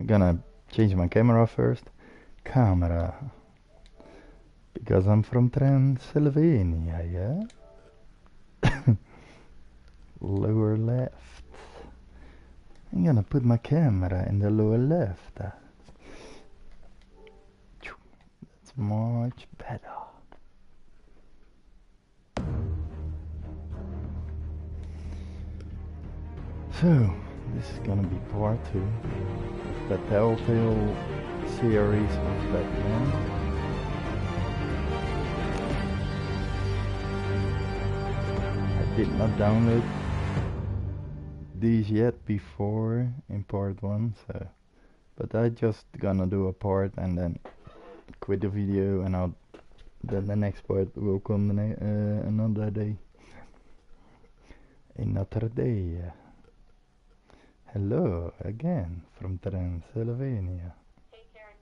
gonna change my camera first. Camera. Because I'm from Transylvania, yeah? Lower left. I'm gonna put my camera in the lower left. That's much better. So, this is gonna be part 2 of the Telltale series of Batman. I did not download these yet before in part 1, so but I just gonna do a part and then quit the video, and then the next part will come another day. Another day. Hello again from Transylvania. Hey Karen.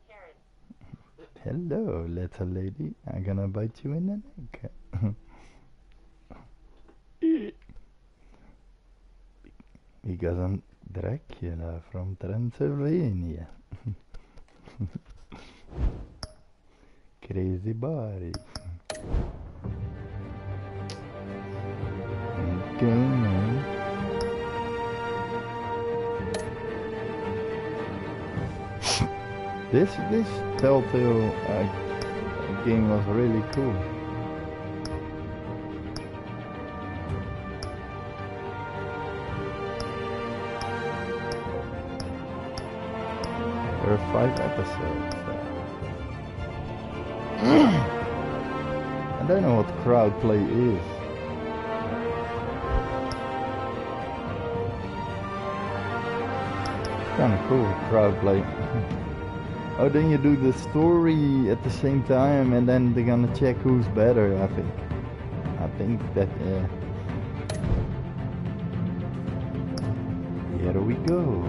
Hello little lady, I'm gonna bite you in the neck. Because I'm Dracula from Transylvania. Crazy body. Okay, man. This Telltale game was really cool. There are 5 episodes. I don't know what crowd play is. Kinda cool, crowd play. Oh, then you do the story at the same time, and then they're gonna check who's better, I think. I think that, yeah. Here we go.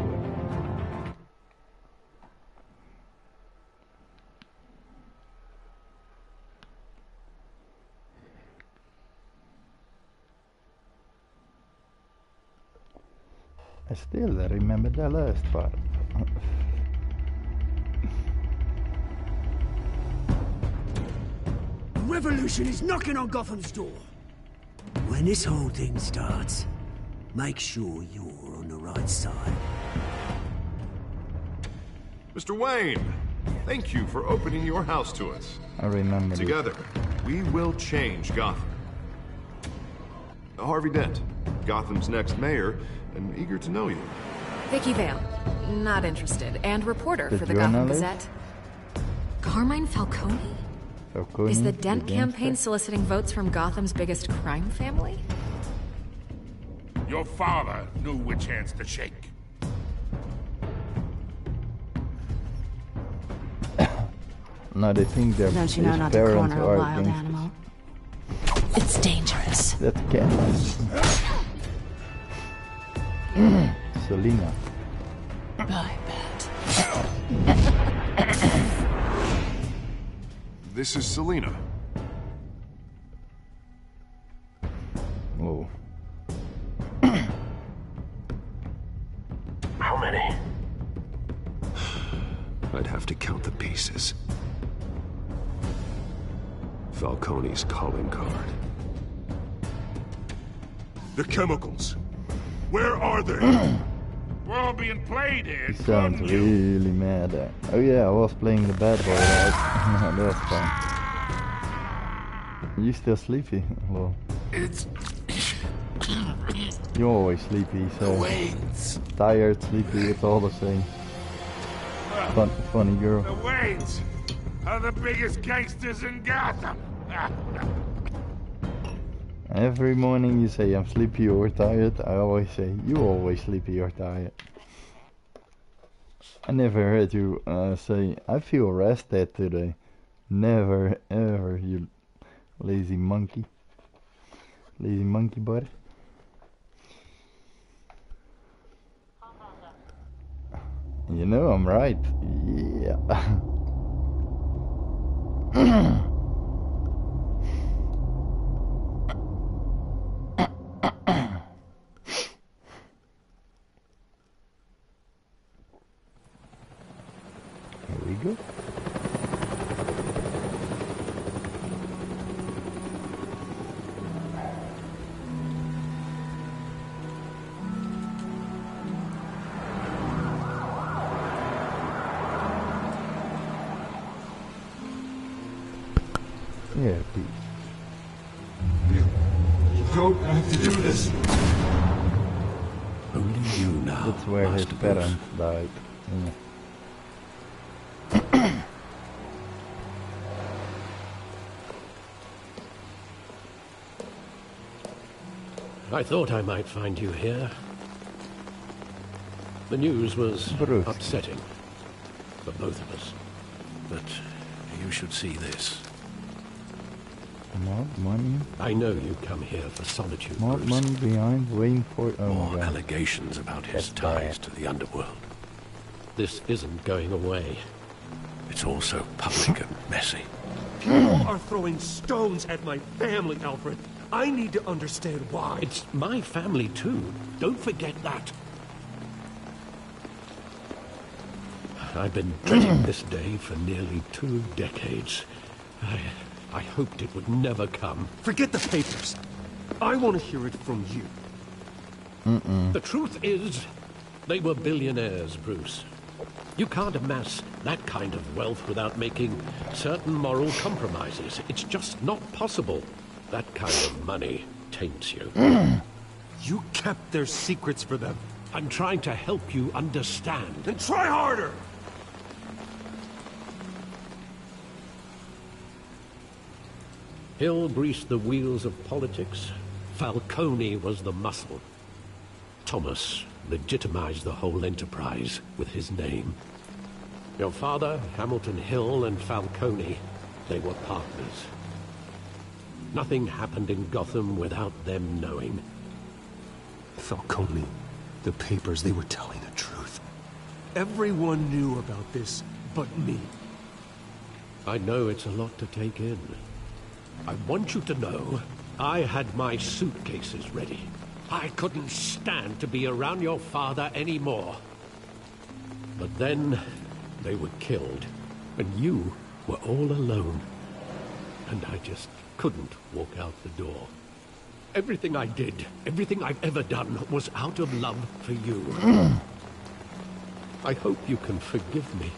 I still remember the last part. Revolution is knocking on Gotham's door. When this whole thing starts, make sure you're on the right side. Mr. Wayne, thank you for opening your house to us. I remember. Together, we will change Gotham. Harvey Dent, Gotham's next mayor, and eager to know you. Vicky Vale, not interested, and reporter The for the Gotham journalist? Gazette. Carmine Falcone? Falcone, Is the the Dent campaign gangster? soliciting votes from Gotham's biggest crime family? Your father knew which hands to shake. No, they think their Don't you know not to parents corner a are wild gangsters. animal? It's dangerous. That's cat. Selina. I bet. This is Selina. Whoa. How many? I'd have to count the pieces. Falcone's calling card. The chemicals. Where are they? We're all being played here. He sounds really mad. Oh yeah, I was playing the bad boy, right? That's fine. You still sleepy? Well, It's you're always sleepy, so Waynes. tired, sleepy, it's all the same. Funny girl. The Waynes are the biggest gangsters in Gotham. Every morning you say I'm sleepy or tired, I always say you always sleepy or tired. I never heard you say I feel rested today. Never ever, you lazy monkey. Lazy monkey butt. You know I'm right. Yeah. go. Yeah, Pete. You don't have to do this. Only you now. That's where his Master Bruce. parents died. Yeah. I thought I might find you here. The news was Bruce. upsetting for both of us. But you should see this. More money. I know you come here for solitude, More Bruce. money behind, waiting for. Oh More my god. allegations about his That's ties bad. to the underworld. This isn't going away. It's all so public and messy. People are throwing stones at my family, Alfred. I need to understand why. It's my family too. Don't forget that. I've been dreading this day for nearly 2 decades. I hoped it would never come. Forget the papers. I want to hear it from you. The truth is, they were billionaires, Bruce. You can't amass that kind of wealth without making certain moral compromises. It's just not possible. That kind of money taints you. You kept their secrets for them. I'm trying to help you understand. Then try harder! Hill greased the wheels of politics. Falcone was the muscle. Thomas legitimized the whole enterprise with his name. Your father, Hamilton Hill, and Falcone, they were partners. Nothing happened in Gotham without them knowing. Falcone, the papers, they were telling the truth. Everyone knew about this but me. I know it's a lot to take in. I want you to know, I had my suitcases ready. I couldn't stand to be around your father anymore. But then, they were killed, and you were all alone. And I just couldn't walk out the door. Everything I did, everything I've ever done, was out of love for you. I hope you can forgive me.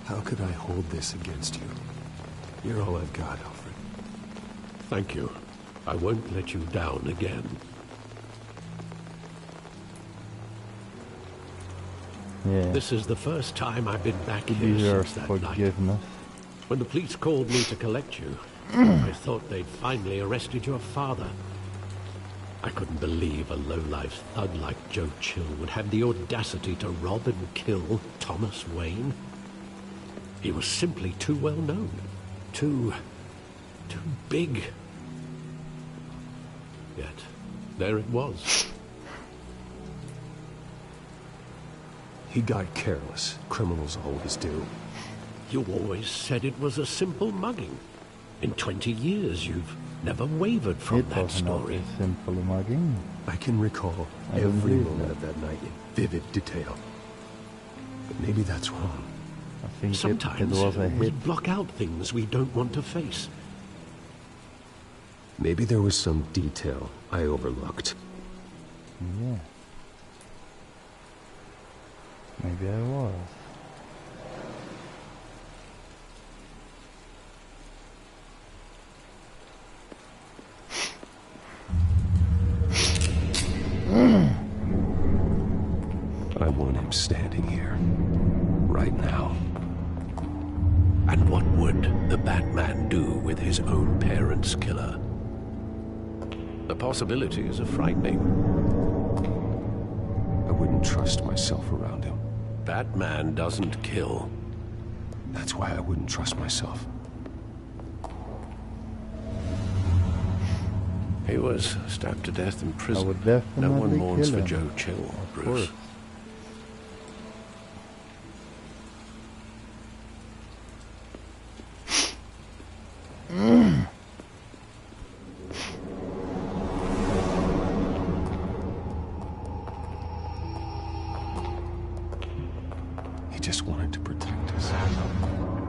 How could I hold this against you? You're all I've got, Alfred. Thank you. I won't let you down again. Yeah. This is the first time I've been back You here deserve since that night. forgiveness. When the police called me to collect you, I thought they'd finally arrested your father. I couldn't believe a low-life thug like Joe Chill would have the audacity to rob and kill Thomas Wayne. He was simply too well known. Too big. Yet, there it was. He got careless. Criminals always do. You always said it was a simple mugging. In 20 years, you've never wavered from It that was not story. a simple mugging. I can recall I don't every believe moment that. of that night in vivid detail. But maybe that's wrong. I think it Sometimes was a we hit. block out things we don't want to face. Maybe there was some detail I overlooked. Yeah. Maybe I was. I want him standing here. Right now. And what would the Batman do with his own parents' killer? The possibilities are frightening. I wouldn't trust myself around him. Batman doesn't kill. That's why I wouldn't trust myself. He was stabbed to death in prison. would No definitely one mourns kill for him. Joe Chill, Bruce. course. just wanted to protect us.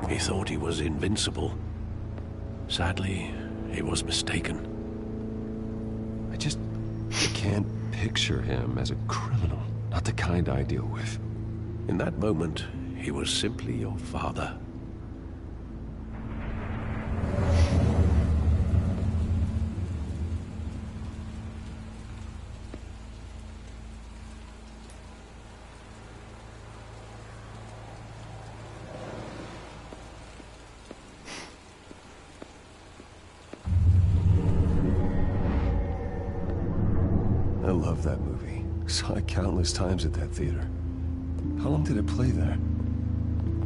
He thought he was invincible. Sadly, he was mistaken. I can't picture him as a criminal. Not the kind I deal with. In that moment, he was simply your father. I love that movie. Saw it countless times at that theater. How long did it play there?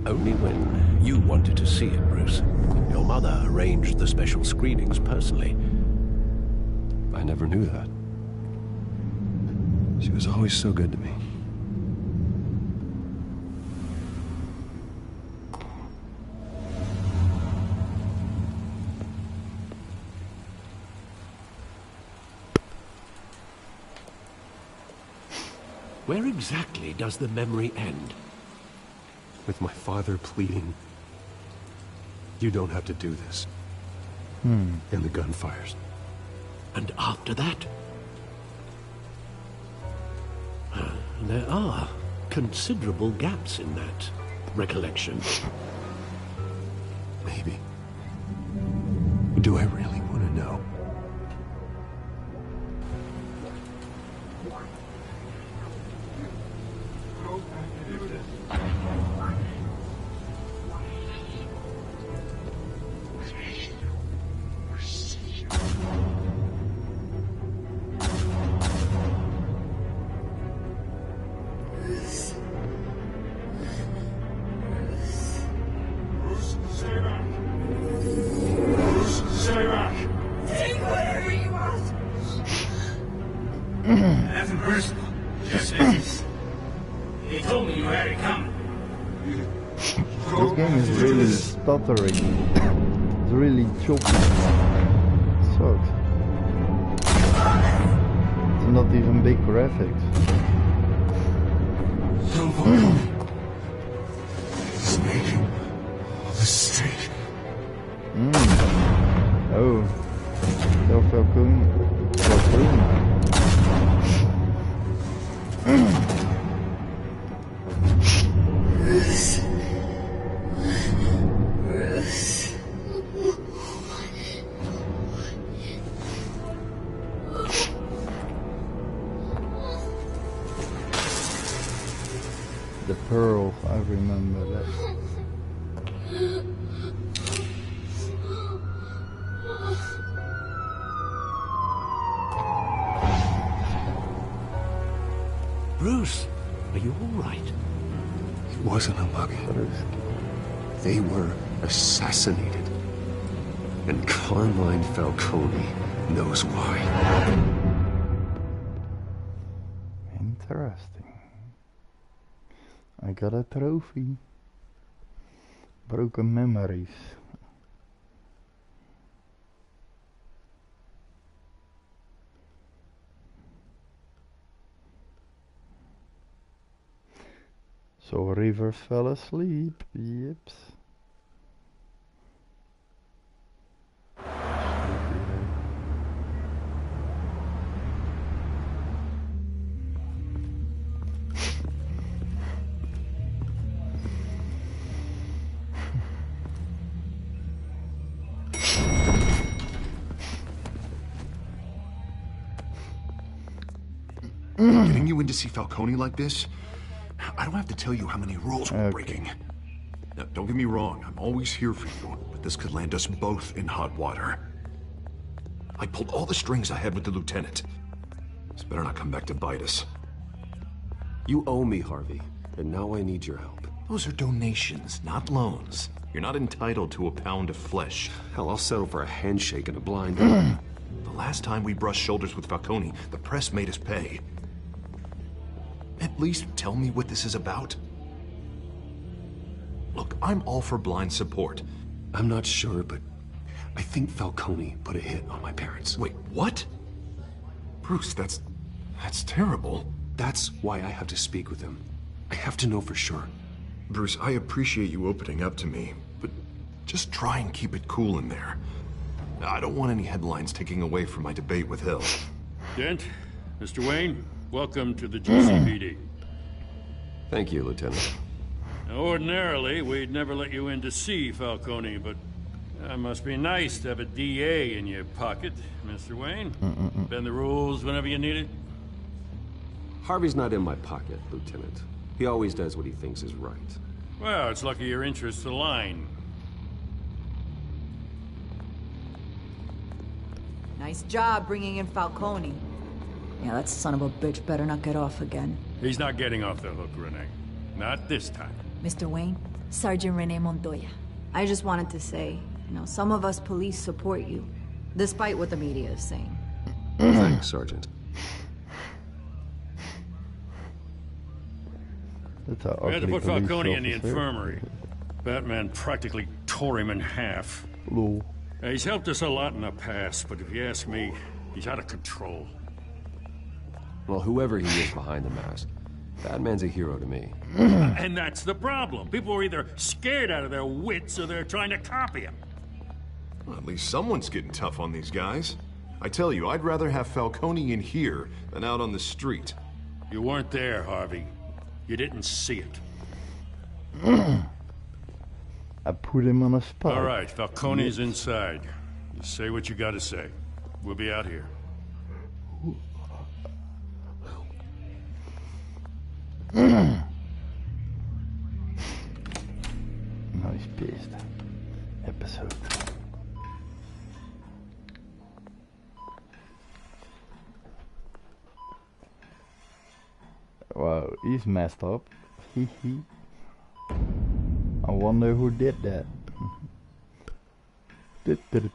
Only when you wanted to see it, Bruce. Your mother arranged the special screenings personally. I never knew that. She was always so good to me. Where exactly does the memory end? With my father pleading, "You don't have to do this." Hmm. And the gun fires. And after that? There are considerable gaps in that recollection. Maybe. Do I really want to know? Nothing personal. Just business. They told me you had it coming. This game is really stuttering. It's really choppy. Sucks. It's not even big graphics. Don't worry. He's making a mistake. Oh. Del Falcone. The pearls, I remember that. Bruce, are you all right? It wasn't a mugging. They were assassinated. And Carmine Falcone knows why. Interesting. I got a trophy. Broken memories. So River fell asleep. Yips. Getting you in to see Falcone like this? I don't have to tell you how many rules we're breaking. Now, don't get me wrong, I'm always here for you, but this could land us both in hot water. I pulled all the strings I had with the lieutenant. This better not come back to bite us. You owe me, Harvey, and now I need your help. Those are donations, not loans. You're not entitled to a pound of flesh. Hell, I'll settle for a handshake and a blind eye. The last time we brushed shoulders with Falcone, the press made us pay. At least tell me what this is about. Look, I'm all for blind support. I'm not sure, but I think Falcone put a hit on my parents. Wait, what? Bruce, that's terrible. That's why I have to speak with him. I have to know for sure. Bruce, I appreciate you opening up to me, but just try and keep it cool in there. I don't want any headlines taking away from my debate with Hill. Dent, Mr. Wayne, welcome to the GCPD. Thank you, Lieutenant. Now, ordinarily, we'd never let you in to see Falcone, but it must be nice to have a DA in your pocket, Mr. Wayne. Bend the rules whenever you need it. Harvey's not in my pocket, Lieutenant. He always does what he thinks is right. Well, it's lucky your interests align. Nice job bringing in Falcone. Yeah, that son of a bitch better not get off again. He's not getting off the hook, Renee. Not this time. Mr. Wayne, Sergeant Renee Montoya. I just wanted to say, some of us police support you, despite what the media is saying. Thanks, Sergeant. We had to put Falcone in the infirmary. Batman practically tore him in half. Hello. He's helped us a lot in the past, but if you ask me, he's out of control. Well, whoever he is behind the mask, Batman's a hero to me. And that's the problem. People are either scared out of their wits or they're trying to copy him. Well, at least someone's getting tough on these guys. I tell you, I'd rather have Falcone in here than out on the street. You weren't there, Harvey. You didn't see it. I put him on a spot. All right, Falcone's inside. You say what you gotta say. We'll be out here. Nice beast. Episode. Wow, he's messed up. Hee hee. I wonder who did that. The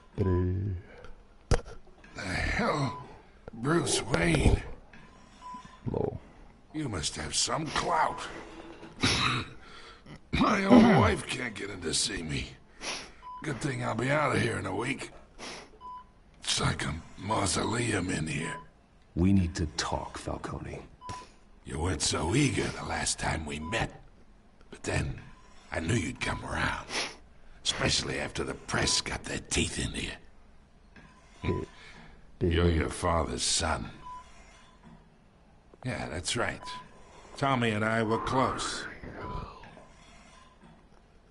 hell? Bruce Wayne? Low. You must have some clout. My own wife can't get in to see me. Good thing I'll be out of here in a week. It's like a mausoleum in here. We need to talk, Falcone. You weren't so eager the last time we met. But then, I knew you'd come around. Especially after the press got their teeth into you. You're your father's son. Yeah, that's right. Tommy and I were close.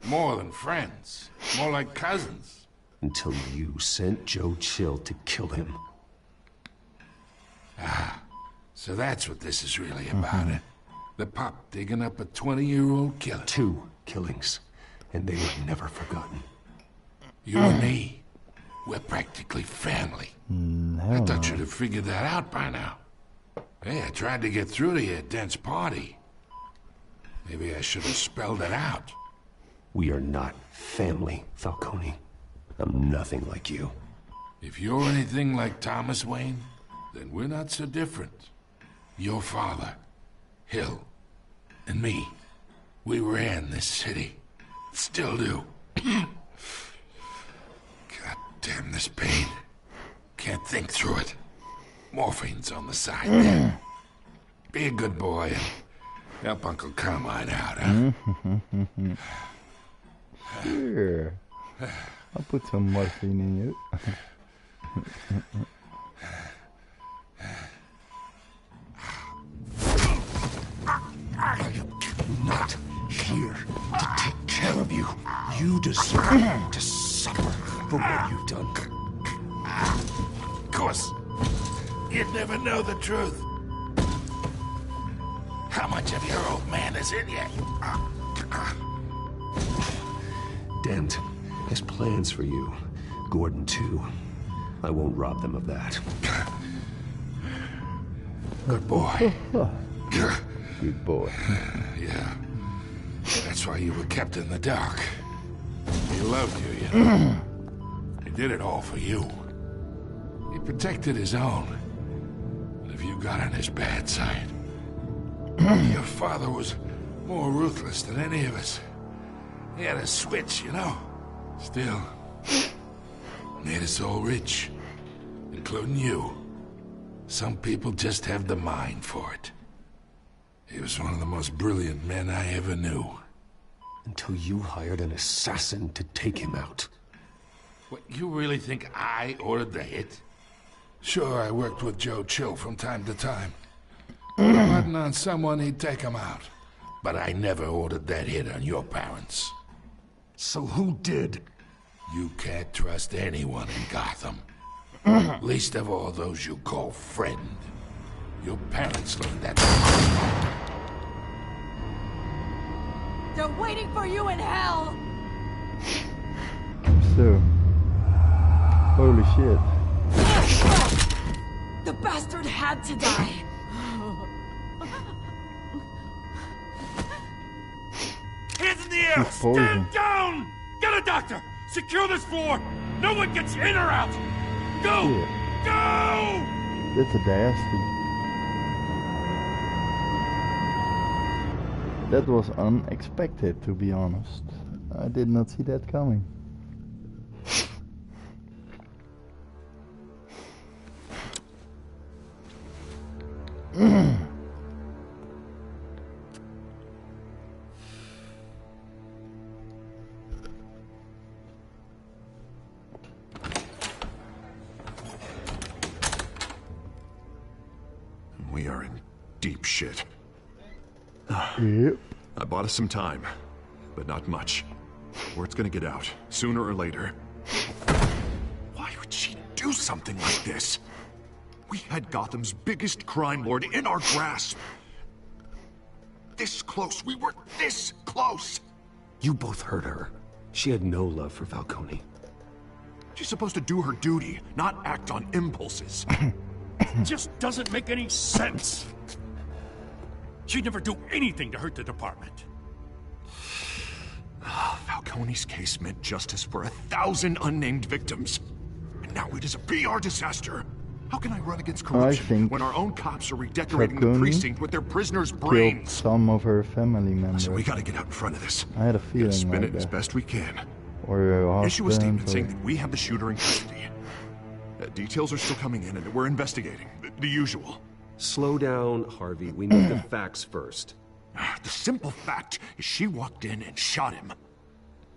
More than friends. More like cousins. Until you sent Joe Chill to kill him. Ah, so that's what this is really about, eh? The pop digging up a 20-year-old killer. 2 killings, and they were never forgotten. You and me, we're practically family. I thought you'd have figured that out by now. Hey, I tried to get through to you at Dent's party. Maybe I should have spelled it out. We are not family, Falcone. I'm nothing like you. If you're anything like Thomas Wayne, then we're not so different. Your father, Hill, and me, we ran this city. Still do. God damn this pain. Can't think through it. Morphine's on the side there. Be a good boy and help Uncle Carmine out, huh? Sure. I'll put some morphine in you. Not here to take care of you. You deserve to suffer for what you've done. Of course, you'd never know the truth. How much of your old man is in you? Dent has plans for you. Gordon, too. I won't rob them of that. Good boy. Good boy. Yeah. That's why you were kept in the dark. He loved you, you know. He did it all for you. He protected his own. But if you got on his bad side, your father was more ruthless than any of us. He had a switch, you know. Still, made us all rich, including you. Some people just have the mind for it. He was one of the most brilliant men I ever knew. Until you hired an assassin to take him out. What, you really think I ordered the hit? Sure, I worked with Joe Chill from time to time. Put a button on someone, he'd take him out. But I never ordered that hit on your parents. So who did? You can't trust anyone in Gotham. Least of all those you call friend. Your parents learned that. They're waiting for you in hell! So. Holy shit. The bastard had to die. Hands in the air! Stand down! Get a doctor! Secure this floor! No one gets in or out! Go! Yeah. Go! That's a dastard. That was unexpected, to be honest. I did not see that coming. We are in deep shit. Yep. I bought us some time, but not much. Word's gonna get out, sooner or later. Why would she do something like this? We had Gotham's biggest crime lord in our grasp. This close, we were this close! You both hurt her. She had no love for Falcone. She's supposed to do her duty, not act on impulses. Just doesn't make any sense. She'd never do anything to hurt the department. Falcone's case meant justice for 1,000 unnamed victims. And now it is a PR disaster. How can I run against corruption when our own cops are redecorating the precinct with their prisoners' brains? Some of her family members. So we gotta get out in front of this. I had a feeling spin like it as best we can. Or issue a statement saying that we have the shooter in custody. Details are still coming in and we're investigating. The usual. Slow down, Harvey. We need the facts first. The simple fact is she walked in and shot him.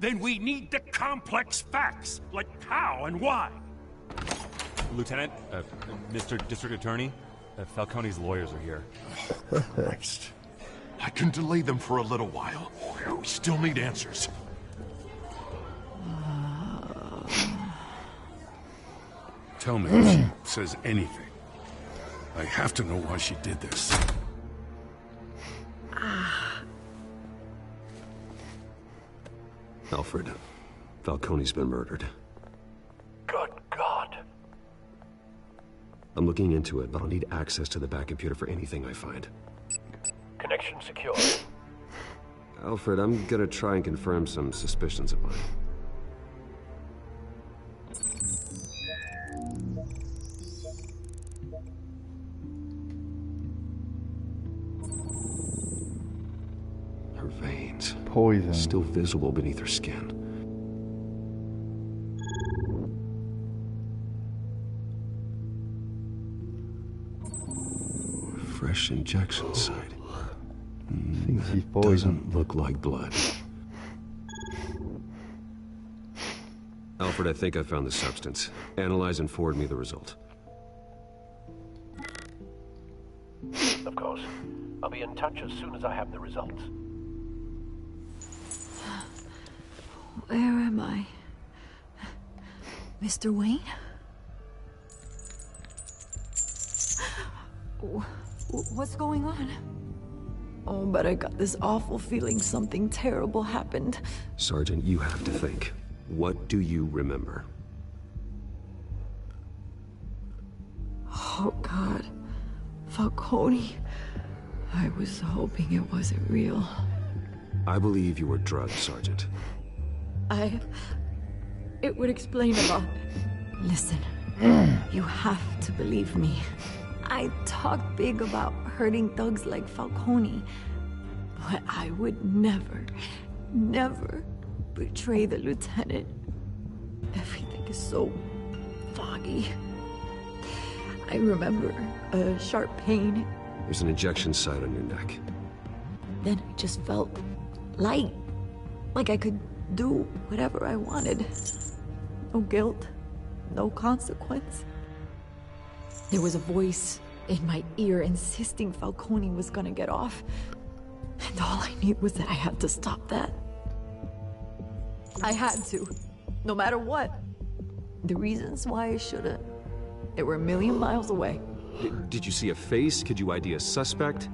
Then we need the complex facts, like how and why. Lieutenant, Mr. District Attorney, Falcone's lawyers are here. Christ. I can delay them for a little while. We still need answers. Tell me if she says anything. I have to know why she did this. Alfred, Falcone's been murdered. Good God. I'm looking into it, but I'll need access to the back computer for anything I find. Connection secure. Alfred, I'm gonna try and confirm some suspicions of mine. Her veins. Poison. Still visible beneath her skin. Fresh injection site. I think she's poisoned. Doesn't look like blood. Alfred, I think I found the substance. Analyze and forward me the result. Of course. I'll be in touch as soon as I have the results. Where am I? Mr. Wayne? What's going on? Oh, but I got this awful feeling something terrible happened. Sergeant, you have to think. What do you remember? Oh, God. Falcone. I was hoping it wasn't real. I believe you were drugged, Sergeant. It would explain a lot. Listen, you have to believe me. I talk big about hurting thugs like Falcone, but I would never, never betray the lieutenant. Everything is so foggy. I remember a sharp pain. There's an injection site on your neck. Then I just felt light. Like I could do whatever I wanted. No guilt, no consequence. There was a voice in my ear insisting Falcone was gonna get off. And all I knew was that I had to stop that. I had to, no matter what. The reasons why I shouldn't, they were a million miles away. Did you see a face? Could you ID a suspect?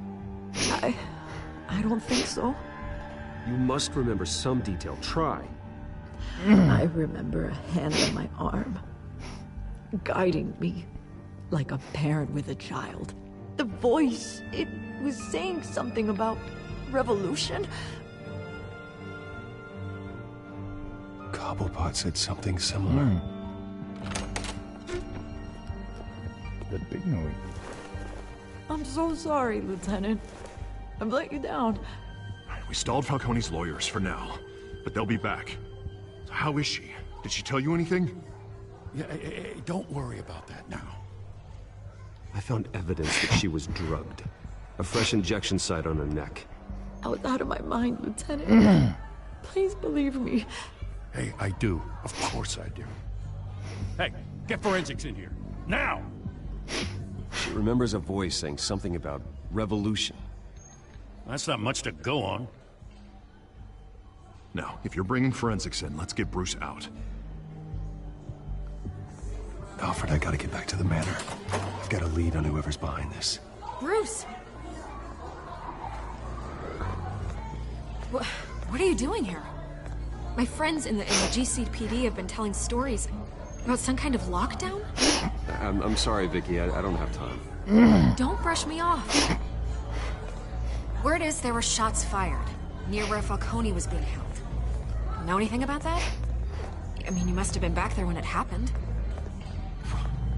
I don't think so. You must remember some detail. Try. I remember a hand on my arm, guiding me like a parent with a child. The voice, it was saying something about revolution. Cobblepot said something similar. That big noise. I'm so sorry, Lieutenant. I've let you down. We stalled Falcone's lawyers for now, but they'll be back. So how is she? Did she tell you anything? Yeah, don't worry about that now. I found evidence that she was drugged. A fresh injection site on her neck. I was out of my mind, Lieutenant. Please believe me. Hey, I do. Of course I do. Hey, get forensics in here. Now! She remembers a voice saying something about revolution. That's not much to go on. Now, if you're bringing forensics in, let's get Bruce out. Alfred, I gotta get back to the manor. I've got a lead on whoever's behind this. Bruce! What are you doing here? My friends in the GCPD have been telling stories about some kind of lockdown? I'm sorry, Vicky. I don't have time. Don't brush me off. Word is there were shots fired near where Falcone was being held. Know anything about that? I mean, you must have been back there when it happened.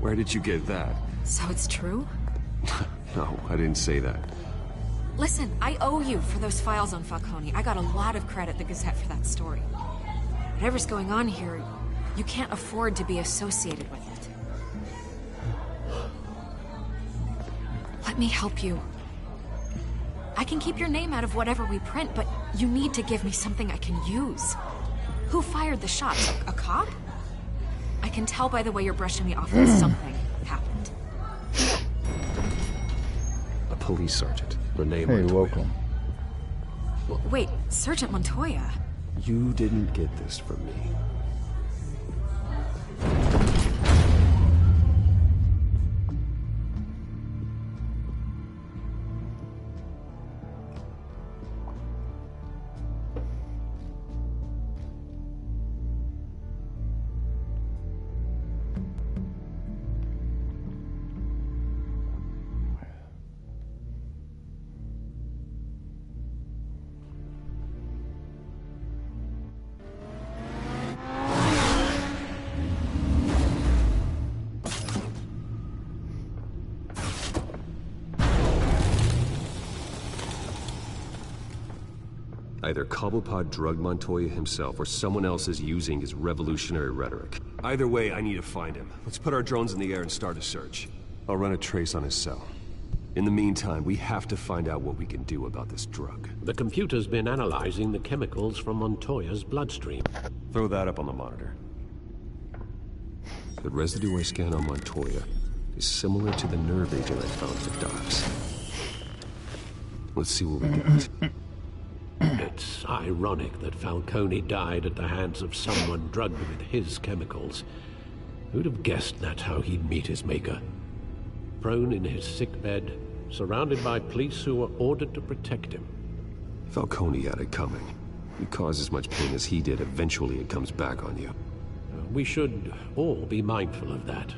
Where did you get that? So it's true? No, I didn't say that. Listen, I owe you for those files on Falcone. I got a lot of credit at the Gazette for that story. Whatever's going on here, you can't afford to be associated with it. Let me help you. I can keep your name out of whatever we print, but you need to give me something I can use. Who fired the shots? A cop? I can tell by the way you're brushing me off that something happened. A police sergeant. Renee Hey, Montoya. welcome. Wait, Sergeant Montoya? You didn't get this from me. Either Cobblepot drugged Montoya himself, or someone else is using his revolutionary rhetoric. Either way, I need to find him. Let's put our drones in the air and start a search. I'll run a trace on his cell. In the meantime, we have to find out what we can do about this drug. The computer's been analyzing the chemicals from Montoya's bloodstream. Throw that up on the monitor. The residue I scan on Montoya is similar to the nerve agent I found for Docs. Let's see what we got. It's ironic that Falcone died at the hands of someone drugged with his chemicals. Who'd have guessed that's how he'd meet his maker? Prone in his sickbed, surrounded by police who were ordered to protect him. Falcone had it coming. You cause as much pain as he did, eventually it comes back on you. We should all be mindful of that.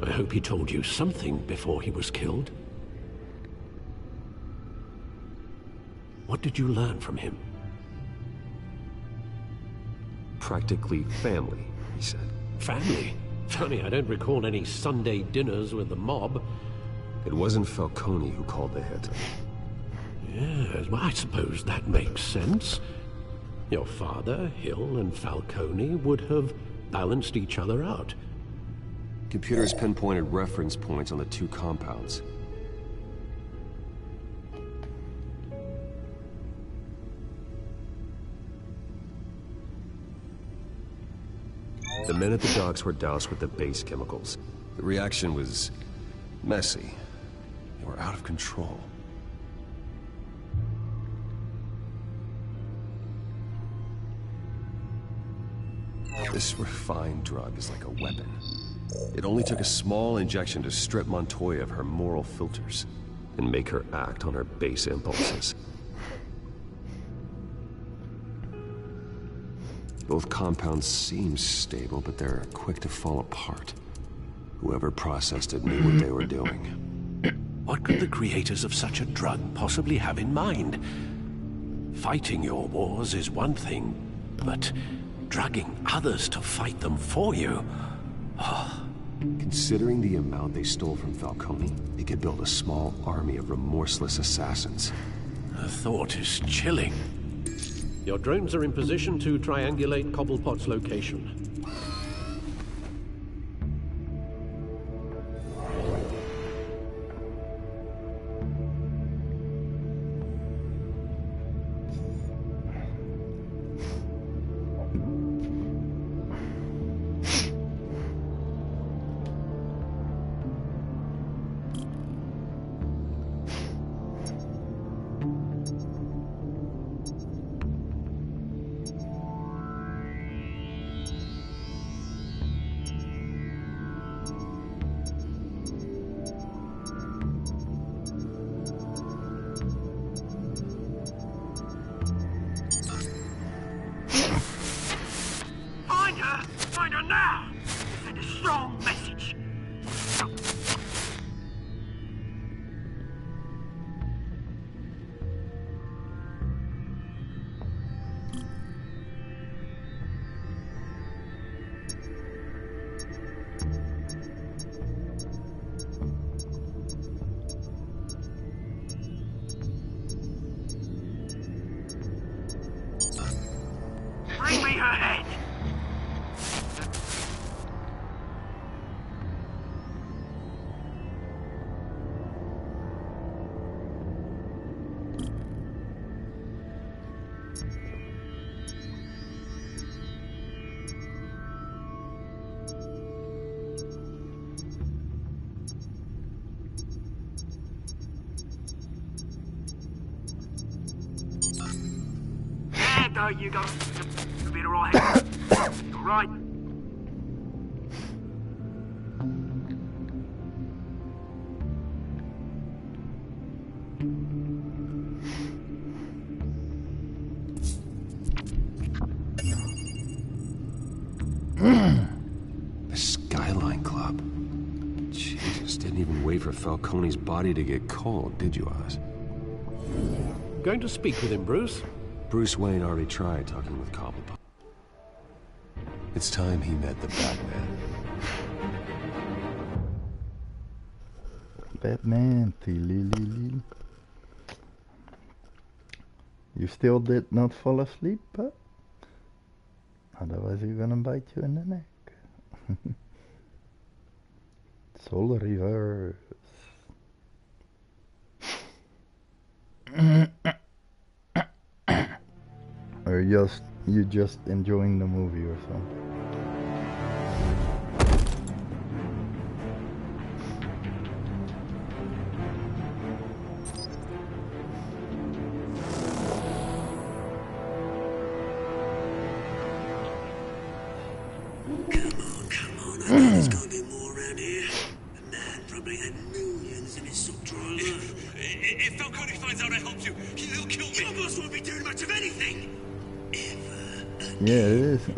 I hope he told you something before he was killed. What did you learn from him? Practically family, he said. Family? Funny, I don't recall any Sunday dinners with the mob. It wasn't Falcone who called the hit. Yes, well, I suppose that makes sense. Your father, Hill, and Falcone would have balanced each other out. Computers pinpointed reference points on the two compounds. The men at the docks were doused with the base chemicals. The reaction was messy. They were out of control. This refined drug is like a weapon. It only took a small injection to strip Montoya of her moral filters and make her act on her base impulses. Both compounds seem stable, but they're quick to fall apart. Whoever processed it knew what they were doing. What could the creators of such a drug possibly have in mind? Fighting your wars is one thing, but drugging others to fight them for you? Considering the amount they stole from Falcone, they could build a small army of remorseless assassins. The thought is chilling. Your drones are in position to triangulate Cobblepot's location. Find her now! Send a strong message. Bring me her head! There go, you go. You'll be alright. Alright. The Skyline Club. Jesus, didn't even wait for Falcone's body to get cold, did you, Oz? Going to speak with him, Bruce? Bruce Wayne already tried talking with Cobblepot. It's time he met the Batman. Batman. You still did not fall asleep, but otherwise you're gonna bite you in the neck. Soul reverse. Or you just enjoying the movie or something. Come on, I know there's gotta be more around here. The man probably had millions in his sock drawer. If Falcone finds out I helped you, he'll kill me. Your boss won't be doing much of anything. Yeah, it is.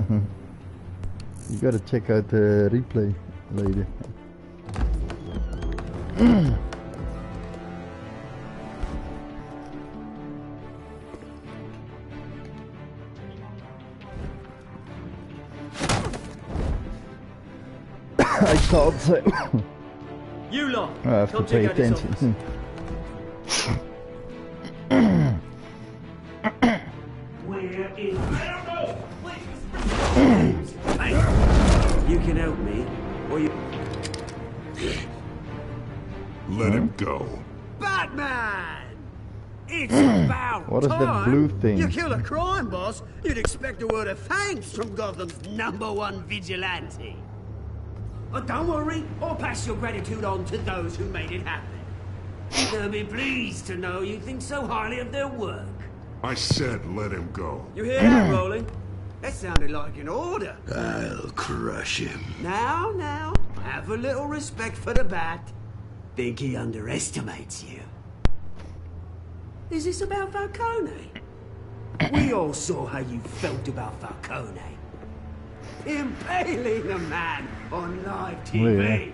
You gotta check out the replay later. I thought so. You lot, I have to pay attention. Where is... Hey, you can help me, or you... Let him go. Batman! It's about What is that blue thing? You kill a crime boss, you'd expect a word of thanks from Gotham's #1 vigilante. But don't worry, I'll pass your gratitude on to those who made it happen. They'll be pleased to know you think so highly of their work. I said let him go. You hear that, Roland? That sounded like an order. I'll crush him. Now, have a little respect for the Bat. Think he underestimates you. Is this about Falcone? We all saw how you felt about Falcone. Impaling a man on live TV. Yeah.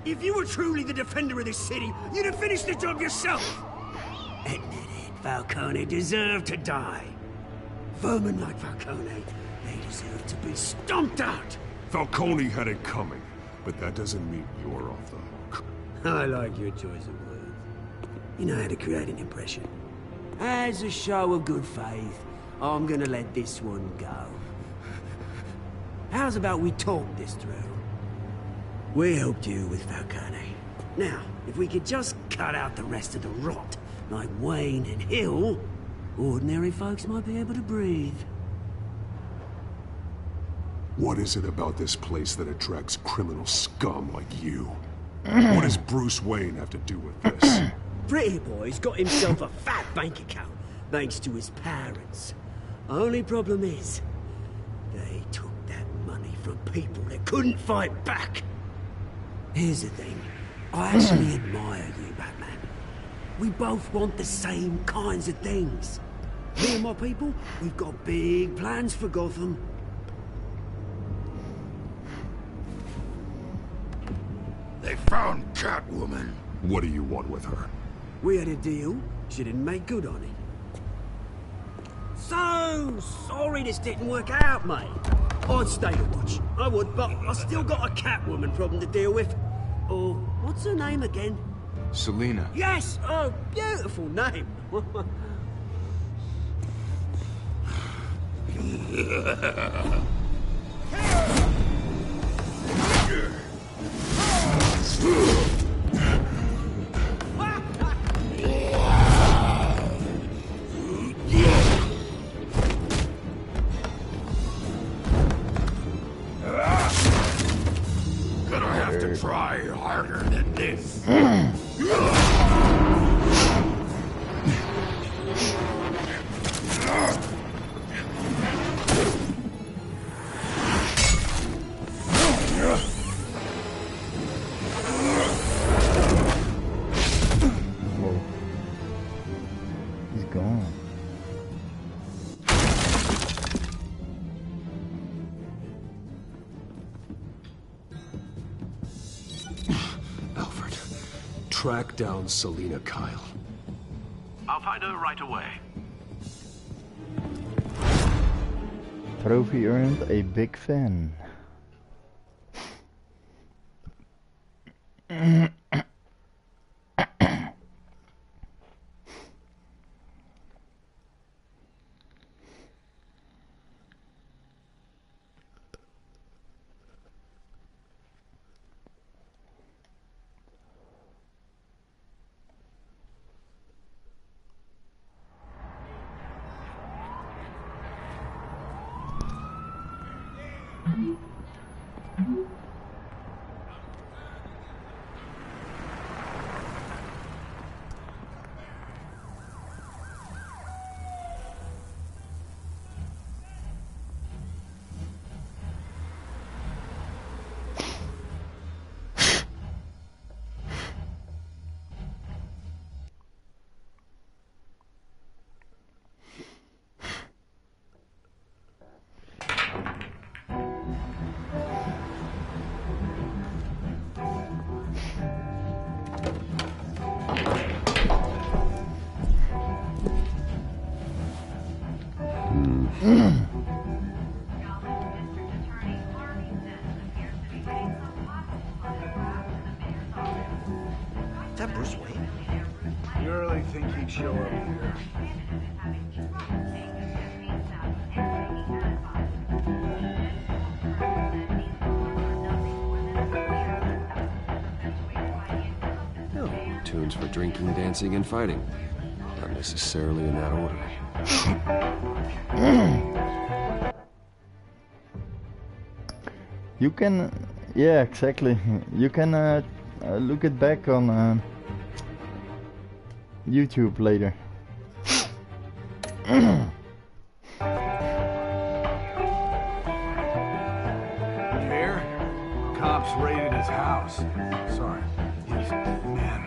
If you were truly the defender of this city, you'd have finished the job yourself. Admit it, Falcone deserved to die. Vermin like Falcone, they deserve to be stomped out. Falcone had it coming, but that doesn't mean you're off the hook. I like your choice of words. You know how to create an impression. As a show of good faith, I'm gonna let this one go. How's about we talk this through? We helped you with Falcone. Now, if we could just cut out the rest of the rot, like Wayne and Hill, ordinary folks might be able to breathe. What is it about this place that attracts criminal scum like you? What does Bruce Wayne have to do with this? Pretty Boy's got himself a fat bank account, thanks to his parents. Only problem is, they took that money from people that couldn't fight back. Here's the thing, I actually admire you, Batman. We both want the same kinds of things. Me and my people, we've got big plans for Gotham. They found Catwoman. What do you want with her? We had a deal, she didn't make good on it. So sorry this didn't work out, mate. I'd stay to watch, I would, but I still got a Catwoman problem to deal with. Oh, what's her name again? Selina. Yes! Oh, beautiful name. Gonna have to try harder than this. Whoa. He's gone. Alfred, track down Selina Kyle. I'll find her right away. Trophy earned, a big fan. Is that Bruce Wayne? You really think he'd show up here? Oh, tunes for drinking, dancing, and fighting. I'm necessarily in that order. You can, yeah, exactly. You can look it back on YouTube later. Here, cops raided his house. Sorry, he's man.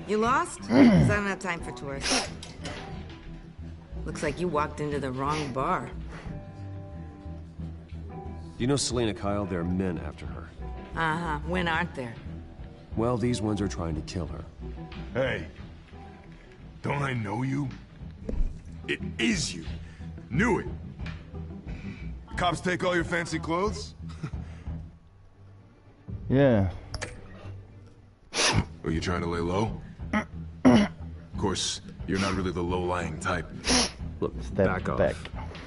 You lost? 'Cause I don't have time for tourists. Looks like you walked into the wrong bar. You know Selena Kyle? There are men after her. Uh-huh. When aren't there? Well, these ones are trying to kill her. Hey, don't I know you? It is you. Knew it. The cops take all your fancy clothes? Yeah. Are you trying to lay low? Of course, you're not really the low-lying type. Look, Step back off. back.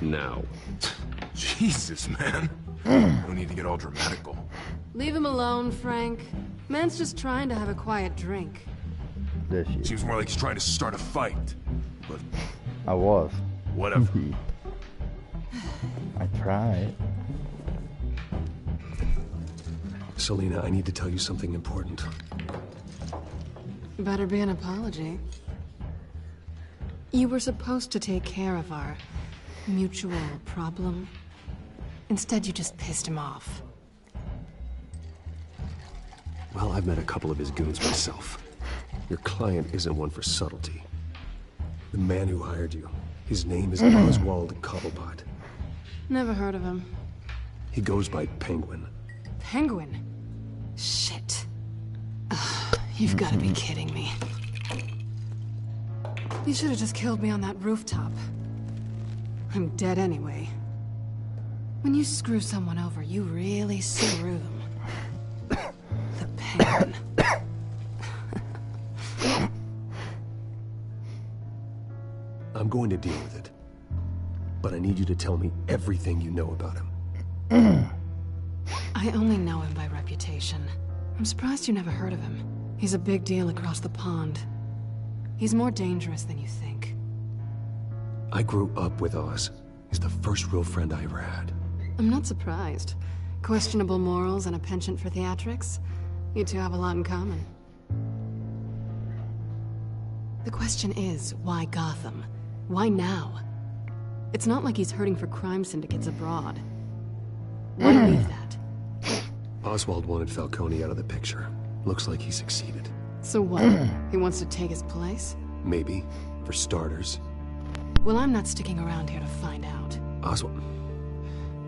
Now. Jesus, man. No need to get all dramatical. Leave him alone, Frank. Man's just trying to have a quiet drink. There she is. Seems more like he's trying to start a fight. But I was. whatever. I tried. Selena, I need to tell you something important. Better be an apology. You were supposed to take care of our mutual problem. Instead, you just pissed him off. Well, I've met a couple of his goons myself. Your client isn't one for subtlety. The man who hired you, his name is Oswald Cobblepot. Never heard of him. He goes by Penguin. Penguin? Shit. Ugh, you've got to be kidding me. You should have just killed me on that rooftop. I'm dead anyway. When you screw someone over, you really screw them. The Penguin. I'm going to deal with it. But I need you to tell me everything you know about him. I only know him by reputation. I'm surprised you never heard of him. He's a big deal across the pond. He's more dangerous than you think. I grew up with Oz. He's the first real friend I ever had. I'm not surprised. Questionable morals and a penchant for theatrics. You two have a lot in common. The question is, why Gotham? Why now? It's not like he's hurting for crime syndicates abroad. Why leave that? Oswald wanted Falcone out of the picture. Looks like he succeeded. So what? He wants to take his place? Maybe, for starters. Well, I'm not sticking around here to find out. Oswald...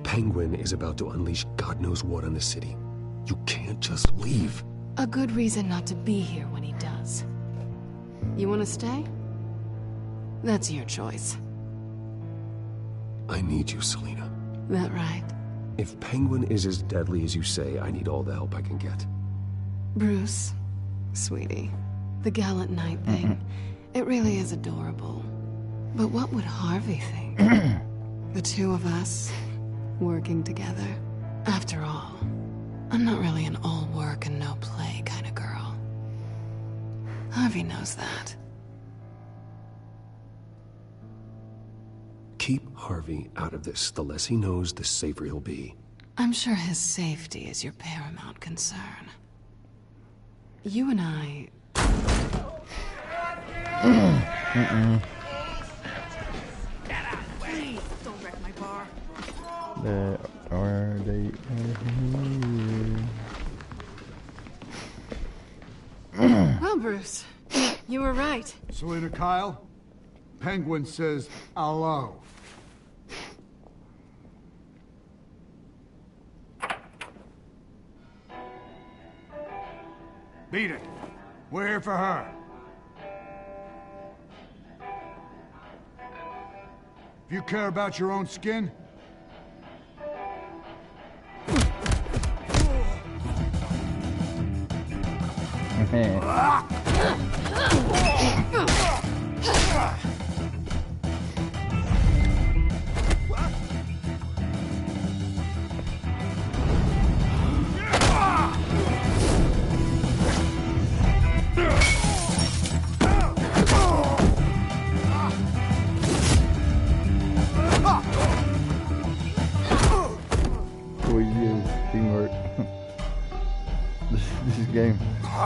Penguin is about to unleash God knows what on the city. You can't just leave. A good reason not to be here when he does. You want to stay? That's your choice. I need you, Selena. That right? If Penguin is as deadly as you say, I need all the help I can get. Bruce, sweetie, the gallant knight thing, it really is adorable. But what would Harvey think? The two of us, working together. After all, I'm not really an all work and no play kind of girl. Harvey knows that. Keep Harvey out of this. The less he knows, the safer he'll be. I'm sure his safety is your paramount concern. You and I... Please, don't wreck my bar. Are they here? Well, Bruce, you were right. Selena Kyle, Penguin says hello. Beat it. We're here for her. If you care about your own skin, always use teamwork. this game,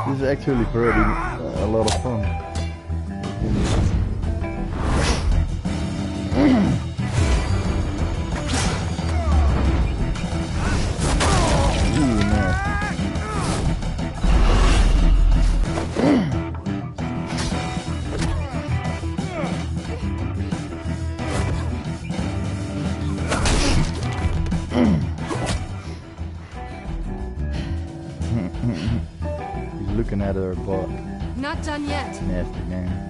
this is actually pretty a lot of fun. He's looking at her butt. Not done yet. Nasty man.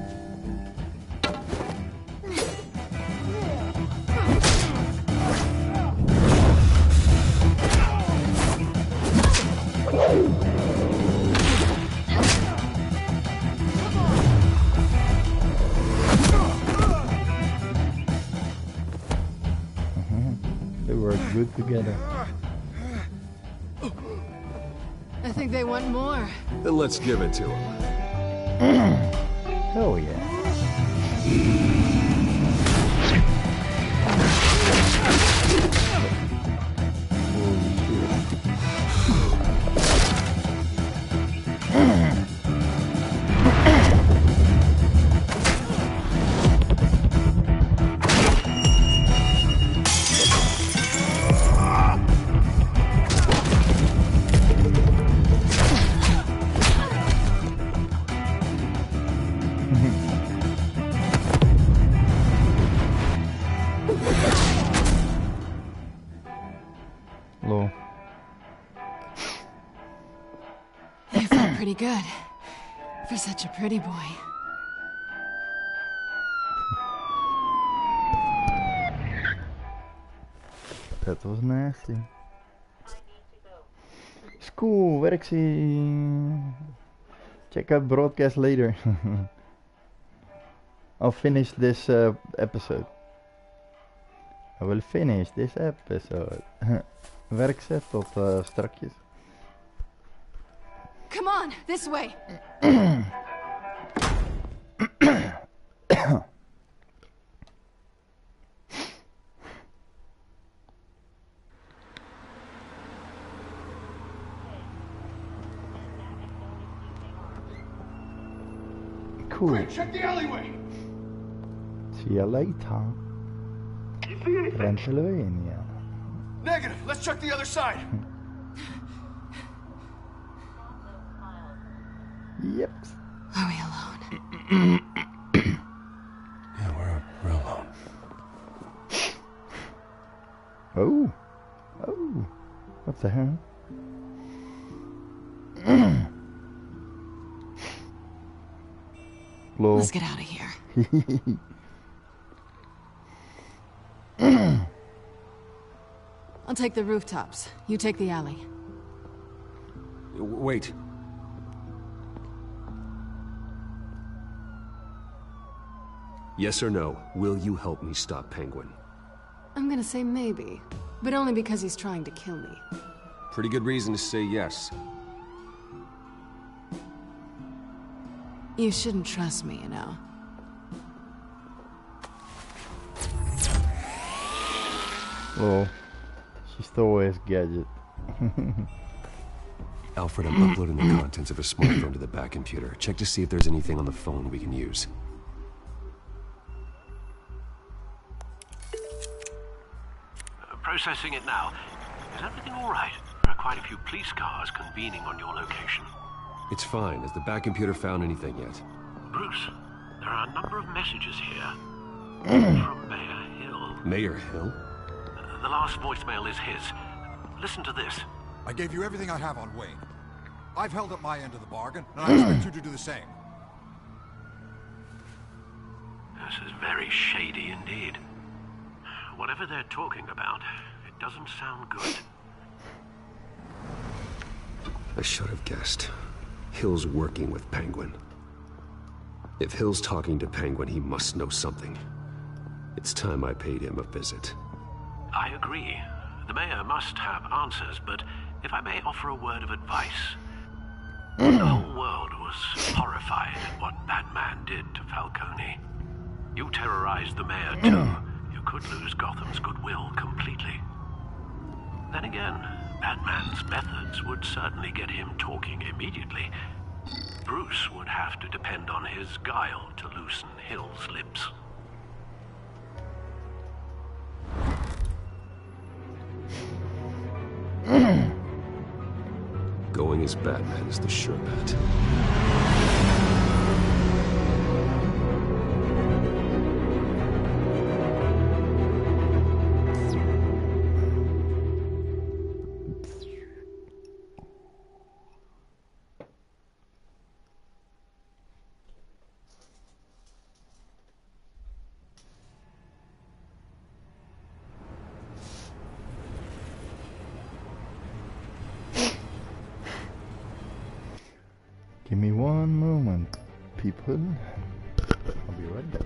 They work good together. I think they want more. Then let's give it to them. Oh yeah. Lol. They felt pretty good. For such a pretty boy. That was nasty. School, werkzie. Check out broadcast later. I'll finish this episode. I will finish this episode. Werkzet tot strakjes. Come on, this way. Cool. Quick, check the alleyway. See you later. Pennsylvania. Negative. Let's check the other side. Yep. Are we alone? Yeah, we're alone. Oh. Oh. What the hell? Lol. Let's get out of here. I'll take the rooftops. You take the alley. Wait. Yes or no, will you help me stop Penguin? I'm gonna say maybe, but only because he's trying to kill me. Pretty good reason to say yes. You shouldn't trust me, you know. Lol. She stole his gadget. Alfred, I'm uploading the contents of a smartphone to the back computer. Check to see if there's anything on the phone we can use. Processing it now. Is everything all right? There are quite a few police cars convening on your location. It's fine. Has the back computer found anything yet? Bruce, there are a number of messages here. From Mayor Hill. Mayor Hill? The last voicemail is his. Listen to this. I gave you everything I have on Wayne. I've held up my end of the bargain, and I expect you to do the same. This is very shady indeed. Whatever they're talking about, it doesn't sound good. I should have guessed. Hill's working with Penguin. If Hill's talking to Penguin, he must know something. It's time I paid him a visit. I agree. The mayor must have answers, but if I may offer a word of advice. The whole world was horrified at what that man did to Falcone. You terrorized the mayor too. You could lose Gotham's goodwill completely. Then again, Batman's methods would certainly get him talking immediately. Bruce would have to depend on his guile to loosen Hill's lips. Going as Batman is the sure bet. Give me one moment, people. I'll be right back.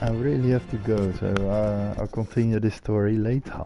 I really have to go, so I'll continue this story later.